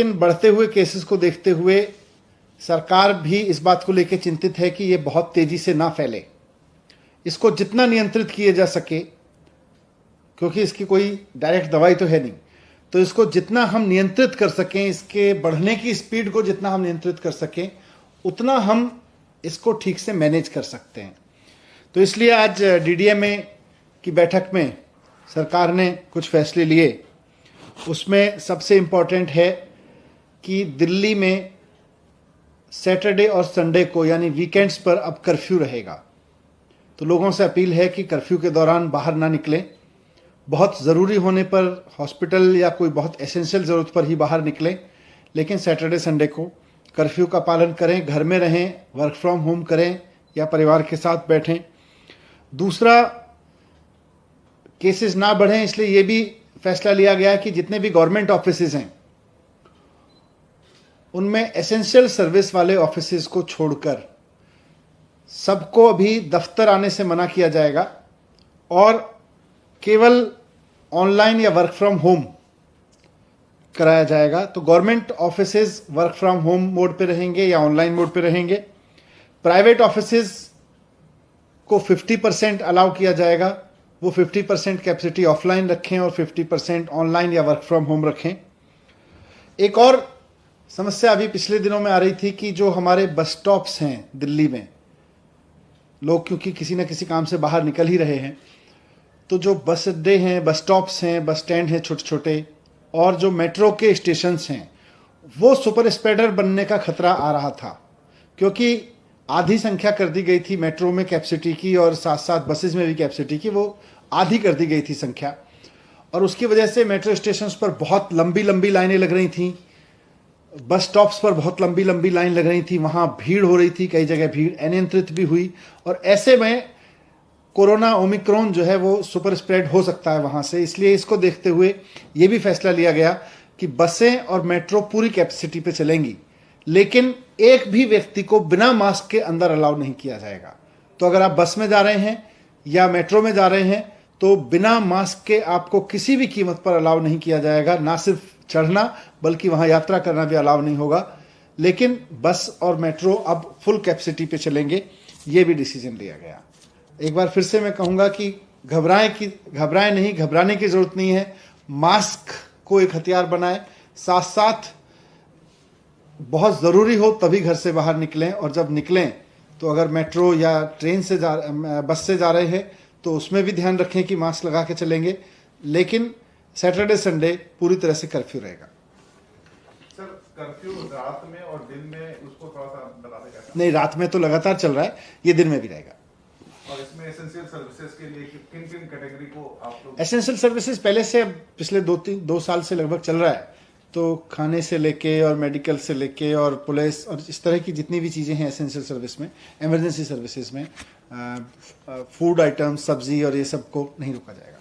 इन बढ़ते हुए केसेस को देखते हुए सरकार भी इस बात को लेकर चिंतित है कि ये बहुत तेजी से ना फैले। इसको जितना नियंत्रित किया जा सके, क्योंकि इसकी कोई डायरेक्ट दवाई तो है नहीं, तो इसको जितना हम नियंत्रित कर सकें, इसके बढ़ने की स्पीड को जितना हम नियंत्रित कर सकें, उतना हम इसको ठीक से मैनेज कर सकते हैं। तो इसलिए आज डीडीएमए की बैठक में सरकार ने कुछ फैसले लिए। उसमें सबसे इम्पॉर्टेंट है कि दिल्ली में सैटरडे और संडे को यानी वीकेंड्स पर अब कर्फ्यू रहेगा। तो लोगों से अपील है कि कर्फ्यू के दौरान बाहर ना निकलें। बहुत ज़रूरी होने पर हॉस्पिटल या कोई बहुत एसेंशियल ज़रूरत पर ही बाहर निकलें, लेकिन सैटरडे संडे को कर्फ्यू का पालन करें, घर में रहें, वर्क फ्रॉम होम करें या परिवार के साथ बैठें। दूसरा, केसेस ना बढ़ें, इसलिए ये भी फैसला लिया गया कि जितने भी गवर्नमेंट ऑफिसेज हैं उनमें एसेंशियल सर्विस वाले ऑफिसेज को छोड़कर सबको अभी दफ्तर आने से मना किया जाएगा और केवल ऑनलाइन या वर्क फ्रॉम होम कराया जाएगा। तो government offices work from home mode पे रहेंगे या ऑनलाइन मोड पे रहेंगे। प्राइवेट ऑफिसेज को 50% अलाउ किया जाएगा, वो 50% कैपेसिटी ऑफलाइन रखें और 50% ऑनलाइन या वर्क फ्रॉम होम रखें। एक और समस्या अभी पिछले दिनों में आ रही थी कि जो हमारे बस स्टॉप्स हैं दिल्ली में, लोग क्योंकि किसी न किसी काम से बाहर निकल ही रहे हैं, तो जो बस अड्डे हैं, बस स्टॉप्स हैं, बस स्टैंड हैं छोटे छोटे, और जो मेट्रो के स्टेशंस हैं, वो सुपर स्प्रेडर बनने का खतरा आ रहा था, क्योंकि आधी संख्या कर दी गई थी मेट्रो में कैपेसिटी की और साथ साथ बसेस में भी कैपेसिटी की, वो आधी कर दी गई थी संख्या। और उसकी वजह से मेट्रो स्टेशंस पर बहुत लंबी लंबी लाइनें लग रही थी, बस स्टॉप्स पर बहुत लंबी लंबी लाइन लग रही थी, वहाँ भीड़ हो रही थी, कई जगह भीड़ अनियंत्रित भी हुई। और ऐसे में कोरोना ओमिक्रॉन जो है वो सुपर स्प्रेड हो सकता है वहाँ से। इसलिए इसको देखते हुए ये भी फैसला लिया गया कि बसें और मेट्रो पूरी कैपेसिटी पे चलेंगी, लेकिन एक भी व्यक्ति को बिना मास्क के अंदर अलाउ नहीं किया जाएगा। तो अगर आप बस में जा रहे हैं या मेट्रो में जा रहे हैं तो बिना मास्क के आपको किसी भी कीमत पर अलाउ नहीं किया जाएगा। ना सिर्फ चढ़ना बल्कि वहाँ यात्रा करना भी अलाउ नहीं होगा। लेकिन बस और मेट्रो अब फुल कैपेसिटी पे चलेंगे, ये भी डिसीजन लिया गया। एक बार फिर से मैं कहूँगा कि घबराएं नहीं, घबराने की ज़रूरत नहीं है। मास्क को एक हथियार बनाएं, साथ साथ बहुत ज़रूरी हो तभी घर से बाहर निकलें, और जब निकलें तो अगर मेट्रो या ट्रेन से बस से जा रहे हैं तो उसमें भी ध्यान रखें कि मास्क लगा के चलेंगे। लेकिन सैटरडे संडे पूरी तरह से कर्फ्यू रहेगा। सर, कर्फ्यू रात में और दिन में उसको थोड़ा सा बता दें कैसा? नहीं, रात में तो लगातार चल रहा है, ये दिन में भी रहेगा। और इसमें एसेंशियल सर्विसेज के लिए किन किन कैटेगरी को आप लोग? एसेंशियल सर्विसेज पहले से पिछले 2 साल से लगभग चल रहा है, तो खाने से लेके और मेडिकल से लेके और पुलिस और इस तरह की जितनी भी चीज़ें हैं एसेंशियल सर्विस में, इमरजेंसी सर्विसेज में, फूड आइटम्स, सब्जी और ये सब को नहीं रोका जाएगा।